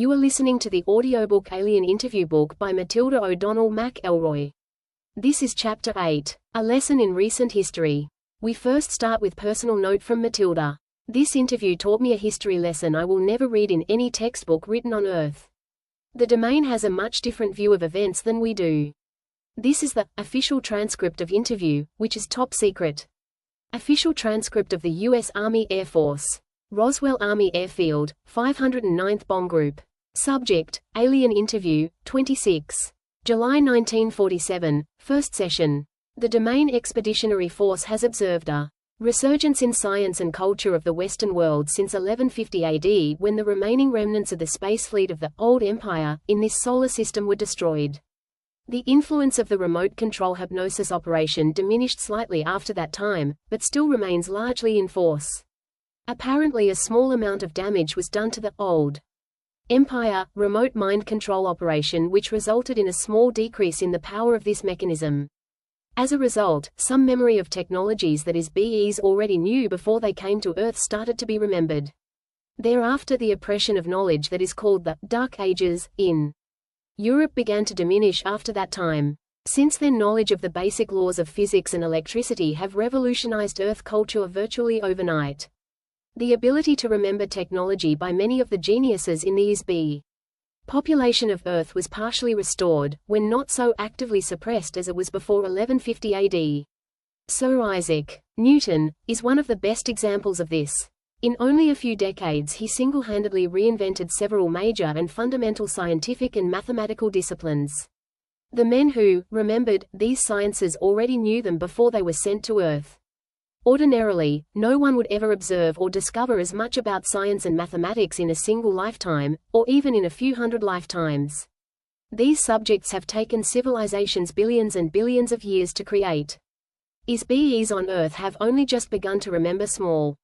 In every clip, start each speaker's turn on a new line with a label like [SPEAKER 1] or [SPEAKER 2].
[SPEAKER 1] You are listening to the audiobook Alien Interview Book by Matilda O'Donnell MacElroy. This is Chapter 8, A Lesson in Recent History. We first start with personal note from Matilda. This interview taught me a history lesson I will never read in any textbook written on Earth. The domain has a much different view of events than we do. This is the official transcript of interview, which is top secret. Official transcript of the U.S. Army Air Force. Roswell Army Airfield, 509th Bomb Group. Subject, Alien Interview, 26. July 1947, First Session. The Domain Expeditionary Force has observed a resurgence in science and culture of the Western world since 1150 AD, when the remaining remnants of the space fleet of the Old Empire in this solar system were destroyed. The influence of the remote control hypnosis operation diminished slightly after that time, but still remains largely in force. Apparently a small amount of damage was done to the Old Empire remote mind control operation, which resulted in a small decrease in the power of this mechanism. As a result, some memory of technologies that BEs already knew before they came to Earth started to be remembered. Thereafter, the oppression of knowledge that is called the Dark Ages in Europe began to diminish after that time. Since then, knowledge of the basic laws of physics and electricity have revolutionized Earth culture virtually overnight. The ability to remember technology by many of the geniuses in the ISB population of Earth was partially restored, when not so actively suppressed as it was before 1150 AD. Sir Isaac Newton is one of the best examples of this. In only a few decades he single-handedly reinvented several major and fundamental scientific and mathematical disciplines. The men who remembered these sciences already knew them before they were sent to Earth. Ordinarily, no one would ever observe or discover as much about science and mathematics in a single lifetime, or even in a few hundred lifetimes. These subjects have taken civilizations billions and billions of years to create. BEs on Earth have only just begun to remember small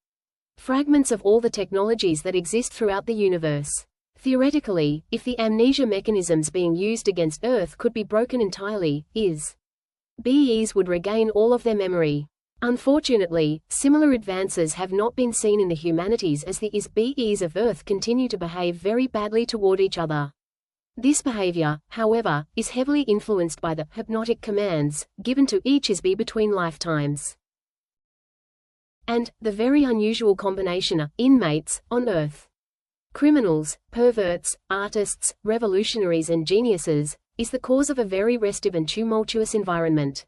[SPEAKER 1] fragments of all the technologies that exist throughout the universe. Theoretically, if the amnesia mechanisms being used against Earth could be broken entirely, BEs would regain all of their memory. Unfortunately, similar advances have not been seen in the humanities, as the BEs of Earth continue to behave very badly toward each other. This behavior, however, is heavily influenced by the hypnotic commands given to each ISB between lifetimes, and the very unusual combination of inmates on Earth. Criminals, perverts, artists, revolutionaries and geniuses is the cause of a very restive and tumultuous environment.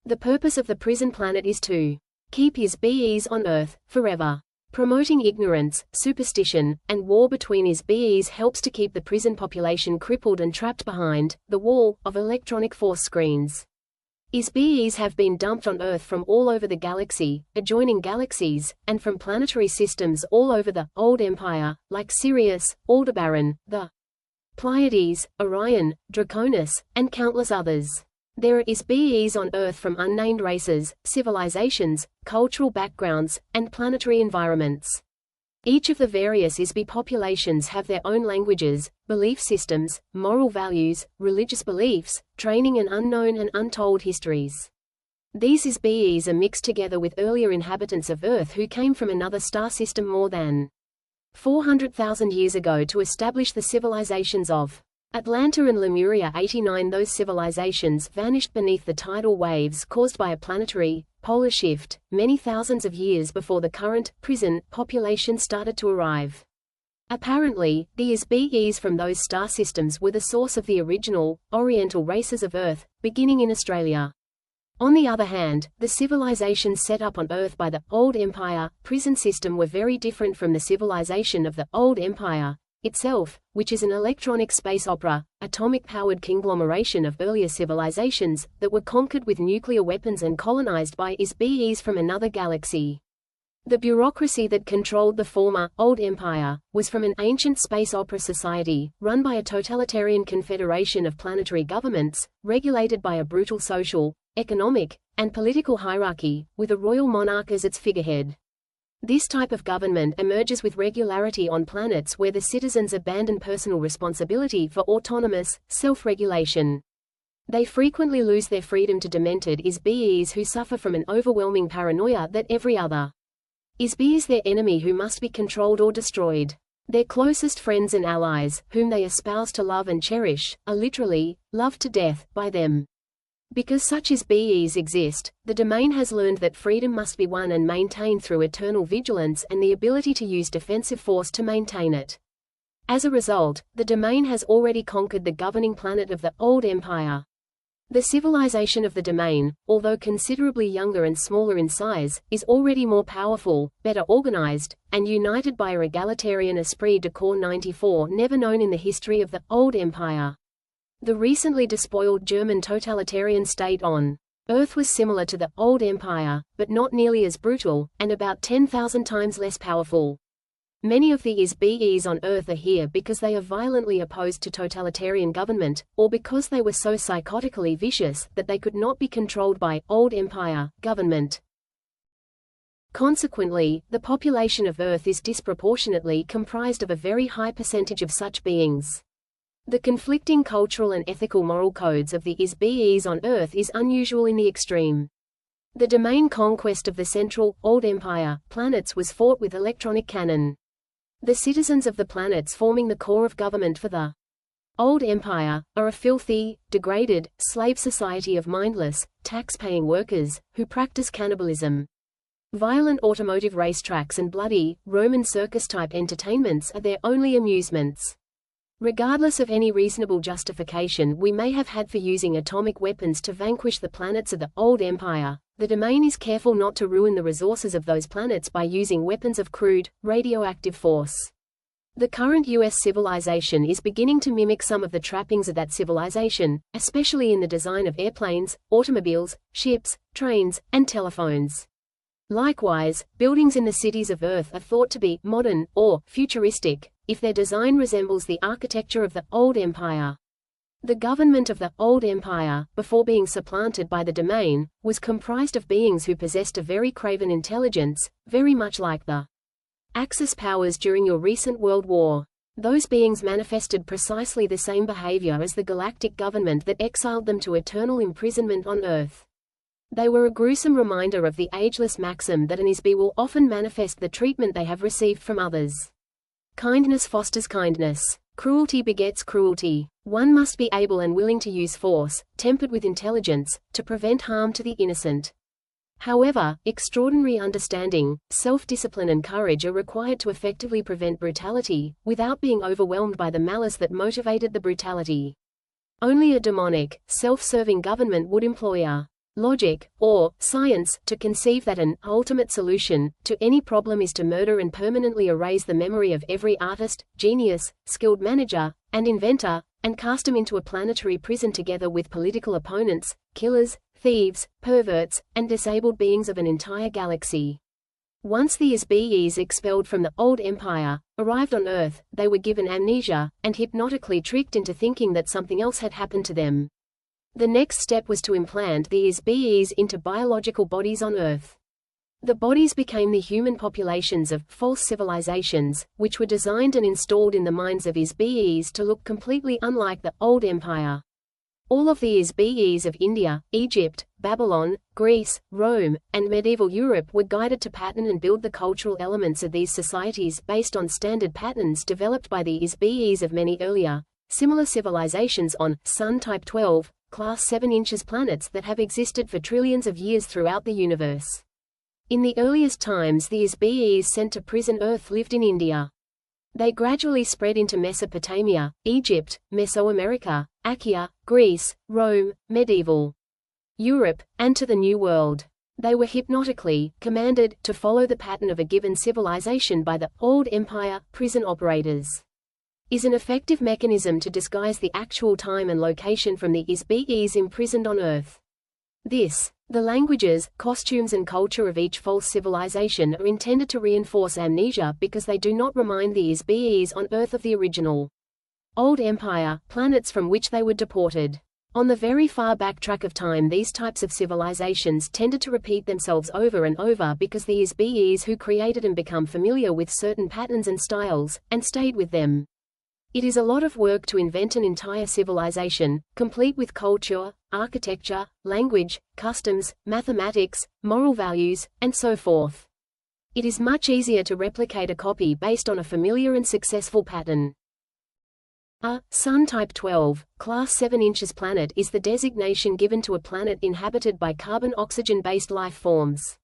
[SPEAKER 1] The purpose of the prison planet is to keep BEs on Earth forever. Promoting ignorance, superstition, and war between BEs helps to keep the prison population crippled and trapped behind the wall of electronic force screens. BEs have been dumped on Earth from all over the galaxy, adjoining galaxies, and from planetary systems all over the Old Empire, like Sirius, Aldebaran, the Pleiades, Orion, Draconis, and countless others. There are BEs on Earth from unnamed races, civilizations, cultural backgrounds, and planetary environments. Each of the various ISB populations have their own languages, belief systems, moral values, religious beliefs, training and unknown and untold histories. These BEs are mixed together with earlier inhabitants of Earth who came from another star system more than 400,000 years ago to establish the civilizations of Atlanta and Lemuria. 89 Those civilizations vanished beneath the tidal waves caused by a planetary polar shift, many thousands of years before the current prison population started to arrive. Apparently, the BEs from those star systems were the source of the original Oriental races of Earth, beginning in Australia. On the other hand, the civilizations set up on Earth by the Old Empire prison system were very different from the civilization of the Old Empire itself, which is an electronic space opera, atomic-powered conglomeration of earlier civilizations that were conquered with nuclear weapons and colonized by BEs from another galaxy. The bureaucracy that controlled the former Old Empire was from an ancient space opera society, run by a totalitarian confederation of planetary governments, regulated by a brutal social, economic, and political hierarchy, with a royal monarch as its figurehead. This type of government emerges with regularity on planets where the citizens abandon personal responsibility for autonomous self-regulation. They frequently lose their freedom to demented BEs who suffer from an overwhelming paranoia that every other ISB is their enemy who must be controlled or destroyed. Their closest friends and allies, whom they espouse to love and cherish, are literally loved to death by them. Because such SBEs exist, the domain has learned that freedom must be won and maintained through eternal vigilance and the ability to use defensive force to maintain it. As a result, the domain has already conquered the governing planet of the old empire. The civilization of the domain, although considerably younger and smaller in size, is already more powerful, better organized, and united by a egalitarian esprit de corps 94 never known in the history of the old empire. The recently despoiled German totalitarian state on Earth was similar to the old empire, but not nearly as brutal, and about 10,000 times less powerful. Many of the SBEs on Earth are here because they are violently opposed to totalitarian government, or because they were so psychotically vicious that they could not be controlled by old empire government. Consequently, the population of Earth is disproportionately comprised of a very high percentage of such beings. The conflicting cultural and ethical moral codes of the SBEs on Earth is unusual in the extreme. The domain conquest of the central, old empire, planets was fought with electronic cannon. The citizens of the planets forming the core of government for the old empire, are a filthy, degraded, slave society of mindless, tax-paying workers, who practice cannibalism. Violent automotive racetracks and bloody, Roman circus-type entertainments are their only amusements. Regardless of any reasonable justification we may have had for using atomic weapons to vanquish the planets of the old empire, the domain is careful not to ruin the resources of those planets by using weapons of crude, radioactive force. The current U.S. civilization is beginning to mimic some of the trappings of that civilization, especially in the design of airplanes, automobiles, ships, trains, and telephones. Likewise, buildings in the cities of Earth are thought to be modern, or futuristic, if their design resembles the architecture of the old empire. The government of the old empire, before being supplanted by the domain, was comprised of beings who possessed a very craven intelligence, very much like the Axis powers during your recent World War. Those beings manifested precisely the same behavior as the galactic government that exiled them to eternal imprisonment on Earth. They were a gruesome reminder of the ageless maxim that an SB will often manifest the treatment they have received from others. Kindness fosters kindness. Cruelty begets cruelty. One must be able and willing to use force, tempered with intelligence, to prevent harm to the innocent. However, extraordinary understanding, self-discipline and courage are required to effectively prevent brutality, without being overwhelmed by the malice that motivated the brutality. Only a demonic, self-serving government would employ a logic, or science, to conceive that an ultimate solution to any problem is to murder and permanently erase the memory of every artist, genius, skilled manager, and inventor, and cast them into a planetary prison together with political opponents, killers, thieves, perverts, and disabled beings of an entire galaxy. Once the SBEs expelled from the old empire arrived on Earth, they were given amnesia, and hypnotically tricked into thinking that something else had happened to them. The next step was to implant the SBEs into biological bodies on Earth. The bodies became the human populations of false civilizations, which were designed and installed in the minds of SBEs to look completely unlike the old empire. All of the SBEs of India, Egypt, Babylon, Greece, Rome, and medieval Europe were guided to pattern and build the cultural elements of these societies based on standard patterns developed by the SBEs of many earlier, similar civilizations on Sun Type 12, Class 7 inches planets that have existed for trillions of years throughout the universe. In the earliest times the SBEs sent to prison Earth lived in India. They gradually spread into Mesopotamia, Egypt, Mesoamerica, Achaea, Greece, Rome, medieval Europe, and to the New World. They were hypnotically commanded to follow the pattern of a given civilization by the old empire prison operators. Is an effective mechanism to disguise the actual time and location from the SBEs imprisoned on Earth. The languages, costumes and culture of each false civilization are intended to reinforce amnesia because they do not remind the SBEs on Earth of the original old empire planets from which they were deported. On the very far backtrack of time these types of civilizations tended to repeat themselves over and over because the SBEs who created them become familiar with certain patterns and styles, and stayed with them. It is a lot of work to invent an entire civilization, complete with culture, architecture, language, customs, mathematics, moral values, and so forth. It is much easier to replicate a copy based on a familiar and successful pattern. A Sun Type 12, Class 7 inches planet is the designation given to a planet inhabited by carbon-oxygen-based life forms.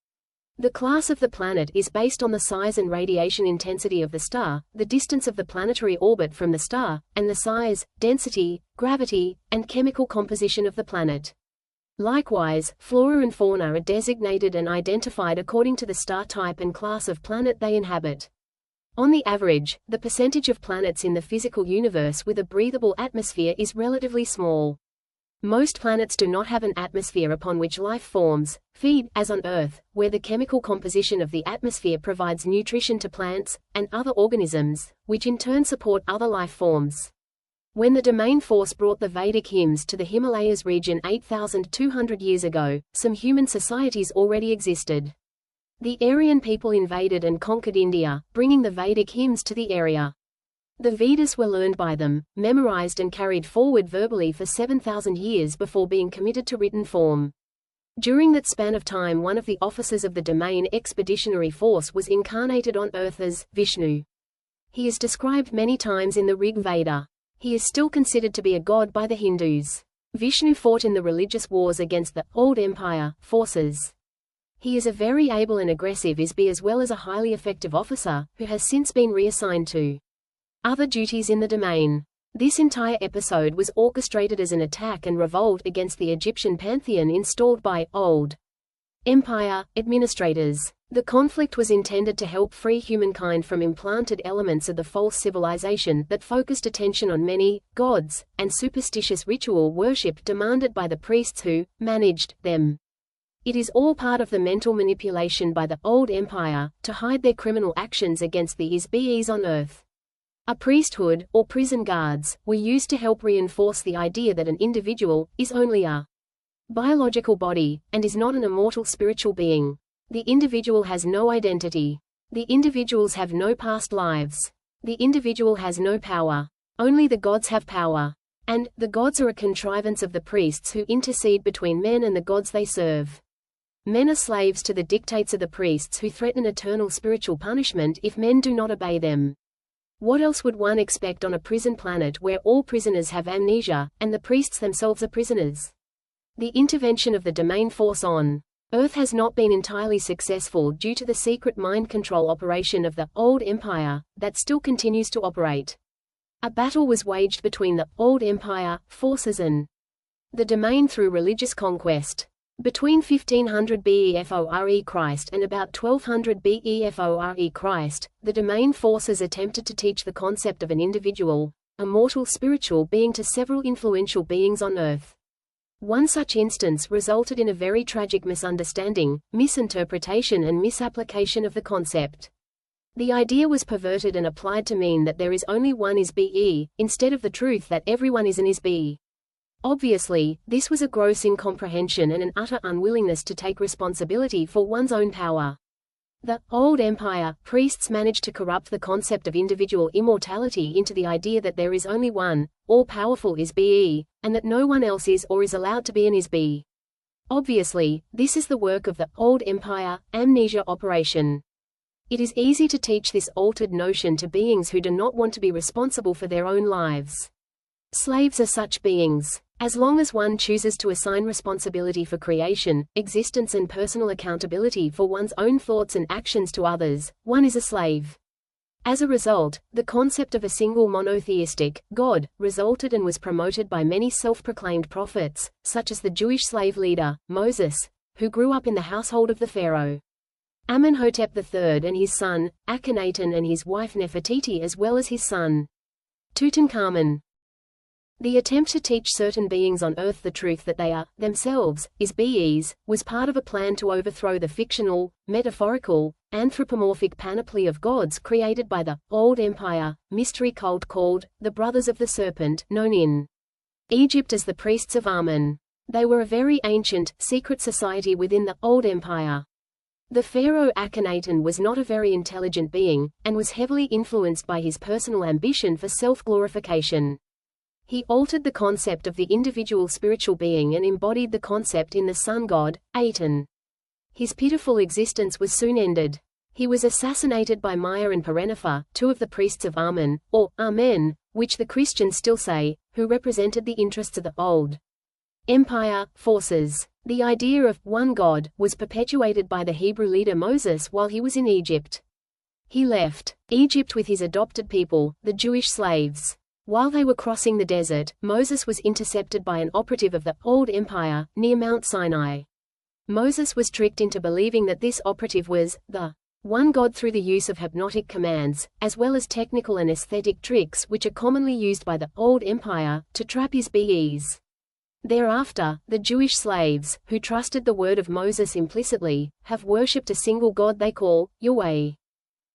[SPEAKER 1] The class of the planet is based on the size and radiation intensity of the star, the distance of the planetary orbit from the star, and the size, density, gravity, and chemical composition of the planet. Likewise, flora and fauna are designated and identified according to the star type and class of planet they inhabit. On the average, the percentage of planets in the physical universe with a breathable atmosphere is relatively small. Most planets do not have an atmosphere upon which life forms feed, as on Earth, where the chemical composition of the atmosphere provides nutrition to plants and other organisms, which in turn support other life forms. When the domain force brought the Vedic hymns to the Himalayas region 8,200 years ago, some human societies already existed. The Aryan people invaded and conquered India, bringing the Vedic hymns to the area. The Vedas were learned by them, memorized and carried forward verbally for 7,000 years before being committed to written form. During that span of time, one of the officers of the Domain Expeditionary Force was incarnated on Earth as Vishnu. He is described many times in the Rig Veda. He is still considered to be a god by the Hindus. Vishnu fought in the religious wars against the Old Empire forces. He is a very able and aggressive Isbi as well as a highly effective officer, who has since been reassigned to other duties in the domain. This entire episode was orchestrated as an attack and revolt against the Egyptian pantheon installed by Old Empire administrators. The conflict was intended to help free humankind from implanted elements of the false civilization that focused attention on many gods and superstitious ritual worship demanded by the priests who managed them. It is all part of the mental manipulation by the Old Empire to hide their criminal actions against the Isbis on Earth. A priesthood, or prison guards, were used to help reinforce the idea that an individual is only a biological body, and is not an immortal spiritual being. The individual has no identity. The individuals have no past lives. The individual has no power. Only the gods have power. And, the gods are a contrivance of the priests who intercede between men and the gods they serve. Men are slaves to the dictates of the priests who threaten eternal spiritual punishment if men do not obey them. What else would one expect on a prison planet where all prisoners have amnesia, and the priests themselves are prisoners? The intervention of the domain force on Earth has not been entirely successful due to the secret mind control operation of the Old Empire that still continues to operate. A battle was waged between the Old Empire forces and the domain through religious conquest. Between 1500 BEFORE Christ and about 1200 BEFORE Christ, the domain forces attempted to teach the concept of an individual, a mortal spiritual being to several influential beings on Earth. One such instance resulted in a very tragic misunderstanding, misinterpretation and misapplication of the concept. The idea was perverted and applied to mean that there is only one Isbe, instead of the truth that everyone is an Isbe. Obviously, this was a gross incomprehension and an utter unwillingness to take responsibility for one's own power. The Old Empire priests managed to corrupt the concept of individual immortality into the idea that there is only one, all-powerful Isbe, and that no one else is or is allowed to be an Isbe. Obviously, this is the work of the Old Empire amnesia operation. It is easy to teach this altered notion to beings who do not want to be responsible for their own lives. Slaves are such beings. As long as one chooses to assign responsibility for creation, existence and personal accountability for one's own thoughts and actions to others, one is a slave. As a result, the concept of a single monotheistic God resulted and was promoted by many self-proclaimed prophets, such as the Jewish slave leader, Moses, who grew up in the household of the Pharaoh Amenhotep III and his son, Akhenaten and his wife Nefertiti as well as his son, Tutankhamun. The attempt to teach certain beings on Earth the truth that they are, themselves, Isbes, was part of a plan to overthrow the fictional, metaphorical, anthropomorphic panoply of gods created by the Old Empire mystery cult called the Brothers of the Serpent, known in Egypt as the Priests of Amun. They were a very ancient, secret society within the Old Empire. The pharaoh Akhenaten was not a very intelligent being, and was heavily influenced by his personal ambition for self-glorification. He altered the concept of the individual spiritual being and embodied the concept in the sun god, Aten. His pitiful existence was soon ended. He was assassinated by Maya and Perennifer, two of the priests of Amen, or Amen, which the Christians still say, who represented the interests of the old empire forces. The idea of one God was perpetuated by the Hebrew leader Moses while he was in Egypt. He left Egypt with his adopted people, the Jewish slaves. While they were crossing the desert, Moses was intercepted by an operative of the old empire, near Mount Sinai. Moses was tricked into believing that this operative was the one God through the use of hypnotic commands, as well as technical and aesthetic tricks which are commonly used by the old empire, to trap his bees. Thereafter, the Jewish slaves, who trusted the word of Moses implicitly, have worshipped a single God they call Yahweh.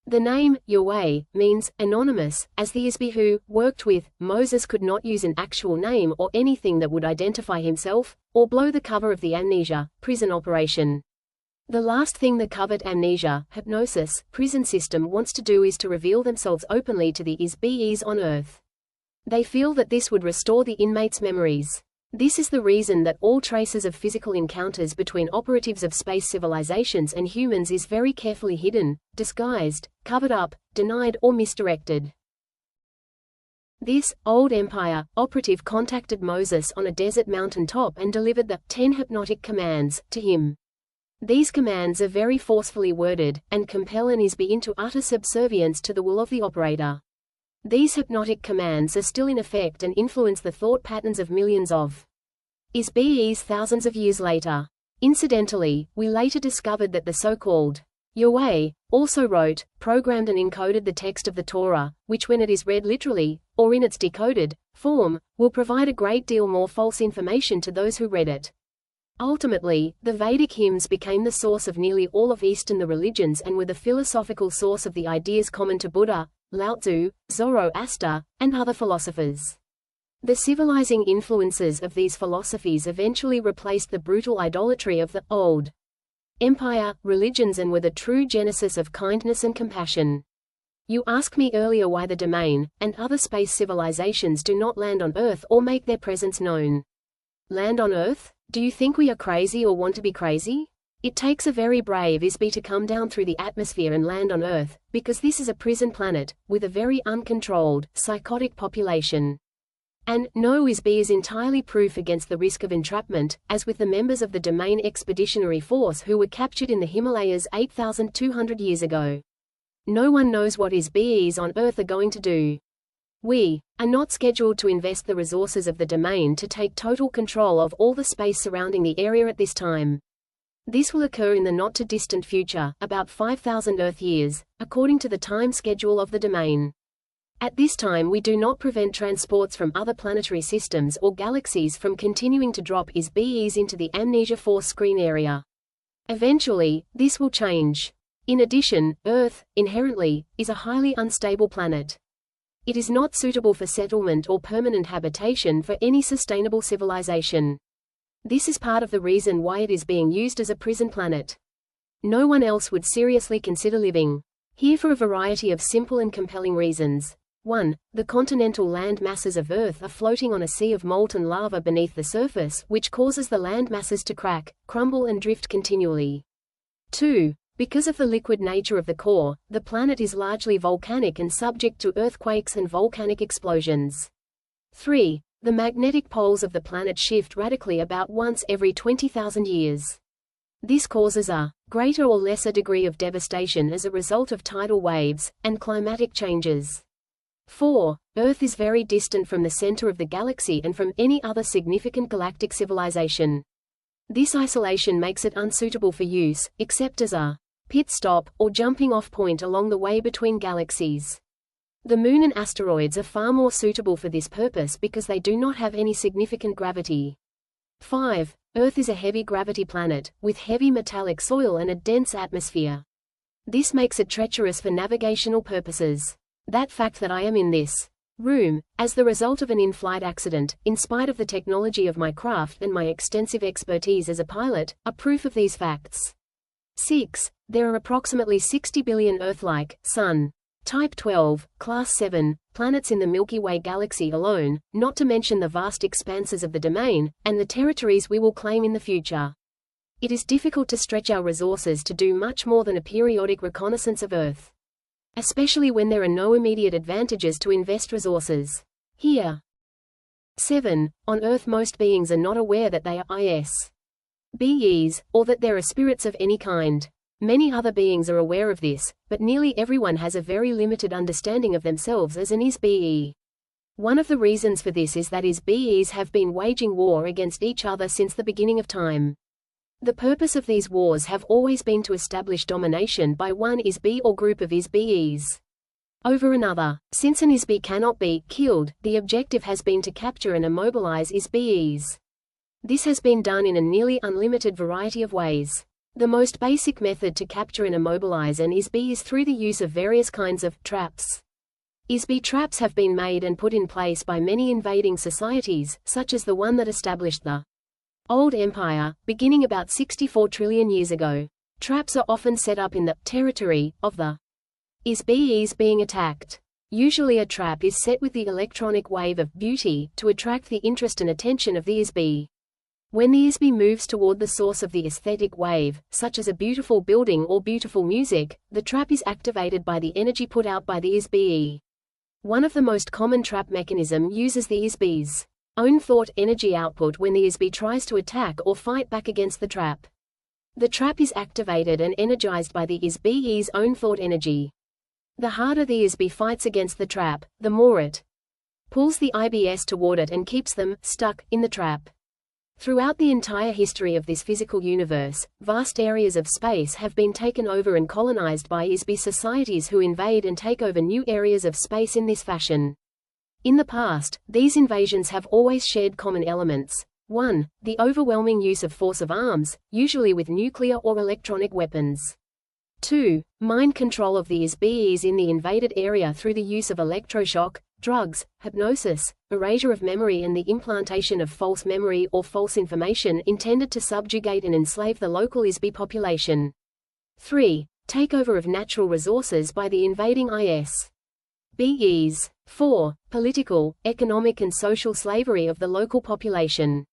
[SPEAKER 1] The name, Yahweh, means anonymous, as the Isbi who worked with Moses could not use an actual name or anything that would identify himself, or blow the cover of the amnesia prison operation. The last thing the covert amnesia hypnosis prison system wants to do is to reveal themselves openly to the Isbis on Earth. They feel that this would restore the inmates' memories. This is the reason that all traces of physical encounters between operatives of space civilizations and humans is very carefully hidden, disguised, covered up, denied or misdirected. This old empire operative contacted Moses on a desert mountain top and delivered the 10 hypnotic commands to him. These commands are very forcefully worded, and compel an Isbi into utter subservience to the will of the operator. These hypnotic commands are still in effect and influence the thought patterns of millions of Isbis thousands of years later. Incidentally, we later discovered that the so-called Yahweh also wrote, programmed and encoded the text of the Torah, which when it is read literally, or in its decoded form, will provide a great deal more false information to those who read it. Ultimately, the Vedic hymns became the source of nearly all of Eastern religions and were the philosophical source of the ideas common to Buddha, Lao Tzu, Zoroaster, and other philosophers. The civilizing influences of these philosophies eventually replaced the brutal idolatry of the old empire religions and were the true genesis of kindness and compassion. You asked me earlier why the domain, and other space civilizations do not land on Earth or make their presence known. Land on Earth? Do you think we are crazy or want to be crazy? It takes a very brave Isbi to come down through the atmosphere and land on Earth, because this is a prison planet, with a very uncontrolled, psychotic population. And no Isbi is entirely proof against the risk of entrapment, as with the members of the Domain Expeditionary Force who were captured in the Himalayas 8,200 years ago. No one knows what Isbis on Earth are going to do. We are not scheduled to invest the resources of the domain to take total control of all the space surrounding the area at this time. This will occur in the not-too-distant future, about 5,000 Earth years, according to the time schedule of the domain. At this time we do not prevent transports from other planetary systems or galaxies from continuing to drop Isbis into the Amnesia Force screen area. Eventually, this will change. In addition, Earth, inherently, is a highly unstable planet. It is not suitable for settlement or permanent habitation for any sustainable civilization. This is part of the reason why it is being used as a prison planet. No one else would seriously consider living here for a variety of simple and compelling reasons. 1. The continental land masses of Earth are floating on a sea of molten lava beneath the surface, which causes the land masses to crack, crumble and drift continually. 2. Because of the liquid nature of the core, the planet is largely volcanic and subject to earthquakes and volcanic explosions. 3. The magnetic poles of the planet shift radically about once every 20,000 years. This causes a greater or lesser degree of devastation as a result of tidal waves and climatic changes. 4. Earth is very distant from the center of the galaxy and from any other significant galactic civilization. This isolation makes it unsuitable for use, except as a pit stop or jumping-off point along the way between galaxies. The Moon and asteroids are far more suitable for this purpose because they do not have any significant gravity. 5. Earth is a heavy gravity planet, with heavy metallic soil and a dense atmosphere. This makes it treacherous for navigational purposes. That fact that I am in this room, as the result of an in-flight accident, in spite of the technology of my craft and my extensive expertise as a pilot, are proof of these facts. 6. There are approximately 60 billion Earth-like, Sun, Type 12, Class 7, planets in the Milky Way galaxy alone, not to mention the vast expanses of the domain, and the territories we will claim in the future. It is difficult to stretch our resources to do much more than a periodic reconnaissance of Earth. Especially when there are no immediate advantages to invest resources. Here. 7. On Earth most beings are not aware that they are ISBEs, or that there are spirits of any kind. Many other beings are aware of this, but nearly everyone has a very limited understanding of themselves as an ISBE. One of the reasons for this is that ISBEs have been waging war against each other since the beginning of time. The purpose of these wars have always been to establish domination by one ISBE or group of ISBEs over another. Since an ISBE cannot be killed, the objective has been to capture and immobilize ISBEs. This has been done in a nearly unlimited variety of ways. The most basic method to capture and immobilize an ISBE is through the use of various kinds of traps. ISBE traps have been made and put in place by many invading societies, such as the one that established the Old Empire, beginning about 64 trillion years ago. Traps are often set up in the territory of the ISBEs being attacked. Usually a trap is set with the electronic wave of beauty to attract the interest and attention of the ISBE. When the ISBE moves toward the source of the aesthetic wave, such as a beautiful building or beautiful music, the trap is activated by the energy put out by the ISBE. One of the most common trap mechanism uses the ISBE's own thought energy output when the ISBE tries to attack or fight back against the trap. The trap is activated and energized by the ISBE's own thought energy. The harder the ISBE fights against the trap, the more it pulls the IBS toward it and keeps them stuck in the trap. Throughout the entire history of this physical universe, vast areas of space have been taken over and colonized by ISBE societies who invade and take over new areas of space in this fashion. In the past, these invasions have always shared common elements. 1. The overwhelming use of force of arms, usually with nuclear or electronic weapons. 2. Mind control of the ISBEs in the invaded area through the use of electroshock, drugs, hypnosis, erasure of memory and the implantation of false memory or false information intended to subjugate and enslave the local ISBE population. 3. Takeover of natural resources by the invading ISBEs. 4. Political, economic and social slavery of the local population.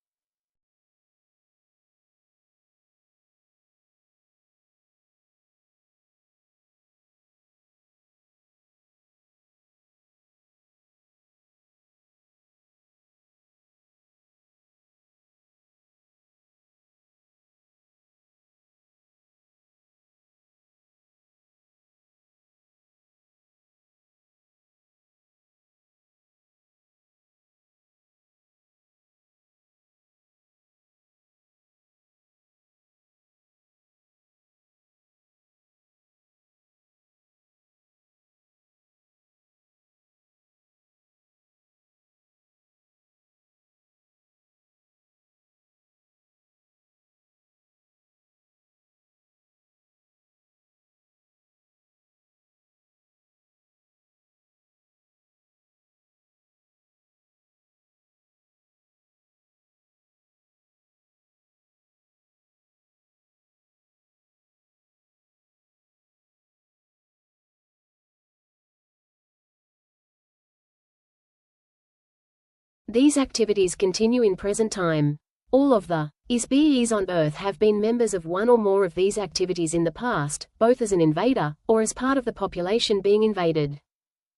[SPEAKER 1] These activities continue in present time. All of the ISBEs on Earth have been members of one or more of these activities in the past, both as an invader, or as part of the population being invaded.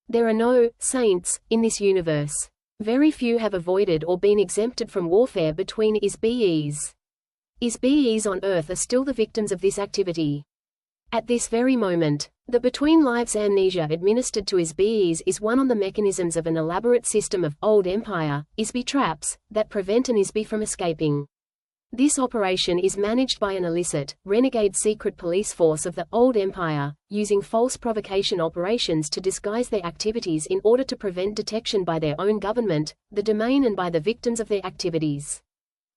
[SPEAKER 1] There are no saints in this universe. Very few have avoided or been exempted from warfare between ISBEs. ISBEs on Earth are still the victims of this activity. At this very moment, the between lives amnesia administered to ISBEs is one on the mechanisms of an elaborate system of Old Empire ISBE traps that prevent an ISBE from escaping. This operation is managed by an illicit, renegade secret police force of the Old Empire, using false provocation operations to disguise their activities in order to prevent detection by their own government, the domain and by the victims of their activities.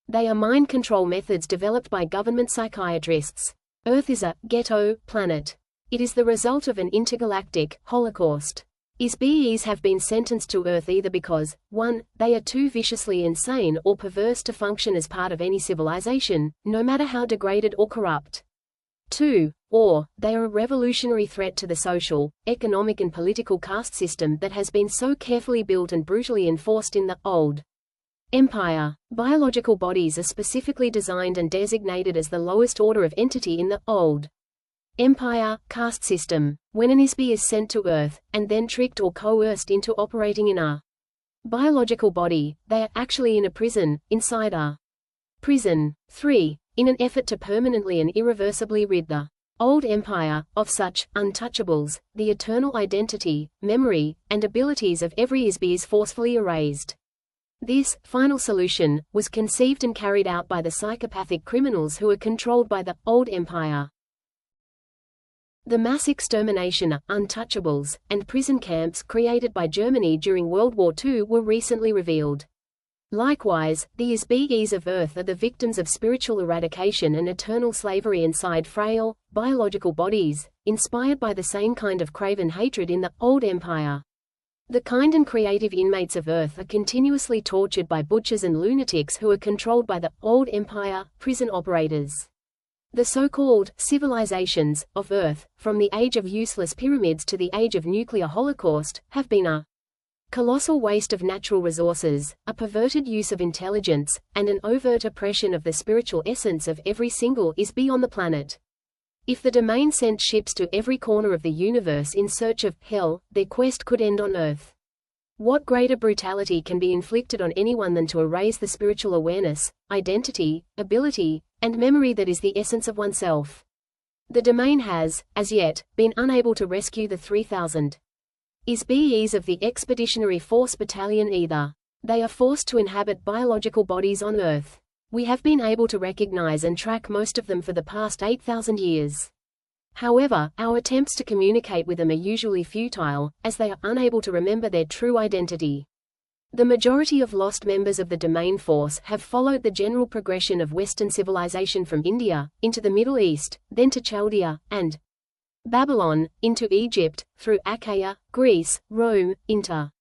[SPEAKER 1] They are mind control methods developed by government psychiatrists. Earth is a ghetto planet. It is the result of an intergalactic holocaust. ISBEs have been sentenced to Earth either because, 1. They are too viciously insane or perverse to function as part of any civilization, no matter how degraded or corrupt. 2. Or, they are a revolutionary threat to the social, economic and political caste system that has been so carefully built and brutally enforced in the Old Empire. Biological bodies are specifically designed and designated as the lowest order of entity in the old Empire caste system. When an ISB is sent to Earth, and then tricked or coerced into operating in a biological body, they are actually in a prison, inside a prison. 3. In an effort to permanently and irreversibly rid the old Empire of such untouchables, the eternal identity, memory, and abilities of every ISB is forcefully erased. This final solution was conceived and carried out by the psychopathic criminals who are controlled by the old Empire. The mass extermination of untouchables and prison camps created by Germany during World War II were recently revealed. Likewise, the ISBs of Earth are the victims of spiritual eradication and eternal slavery inside frail, biological bodies, inspired by the same kind of craven hatred in the old Empire. The kind and creative inmates of Earth are continuously tortured by butchers and lunatics who are controlled by the old Empire prison operators. The so-called civilizations of Earth, from the age of useless pyramids to the age of nuclear holocaust, have been a colossal waste of natural resources, a perverted use of intelligence, and an overt oppression of the spiritual essence of every single ISB on the planet. If the domain sent ships to every corner of the universe in search of hell, their quest could end on Earth. What greater brutality can be inflicted on anyone than to erase the spiritual awareness, identity, ability, and memory that is the essence of oneself? The domain has, as yet, been unable to rescue the 3,000 ISBs of the Expeditionary Force Battalion either. They are forced to inhabit biological bodies on Earth. We have been able to recognize and track most of them for the past 8,000 years. However, our attempts to communicate with them are usually futile, as they are unable to remember their true identity. The majority of lost members of the domain force have followed the general progression of Western civilization from India, into the Middle East, then to Chaldea, and Babylon, into Egypt, through Achaia, Greece, Rome, into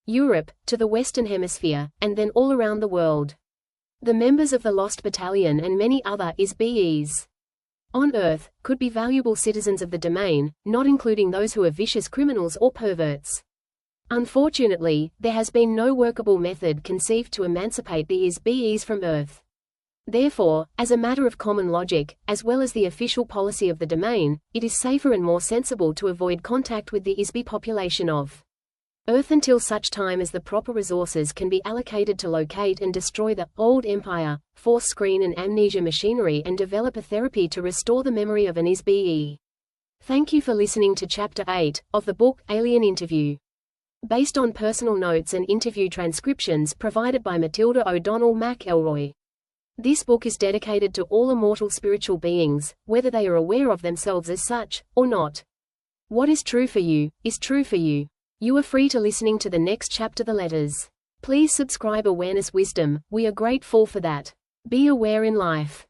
[SPEAKER 1] Europe, to the Western Hemisphere, and then all around the world. The members of the Lost Battalion and many other ISBs on Earth could be valuable citizens of the domain, not including those who are vicious criminals or perverts. Unfortunately, there has been no workable method conceived to emancipate the ISBs from Earth. Therefore, as a matter of common logic, as well as the official policy of the domain, it is safer and more sensible to avoid contact with the ISB population of Earth until such time as the proper resources can be allocated to locate and destroy the old Empire, force screen and amnesia machinery and develop a therapy to restore the memory of an ISBE. Thank you for listening to Chapter 8 of the book Alien Interview. Based on personal notes and interview transcriptions provided by Matilda O'Donnell MacElroy. This book is dedicated to all immortal spiritual beings, whether they are aware of themselves as such, or not. What is true for you, is true for you. You are free to listening to the next chapter. The letters. Please subscribe Awareness Wisdom, we are grateful for that. Be aware in life.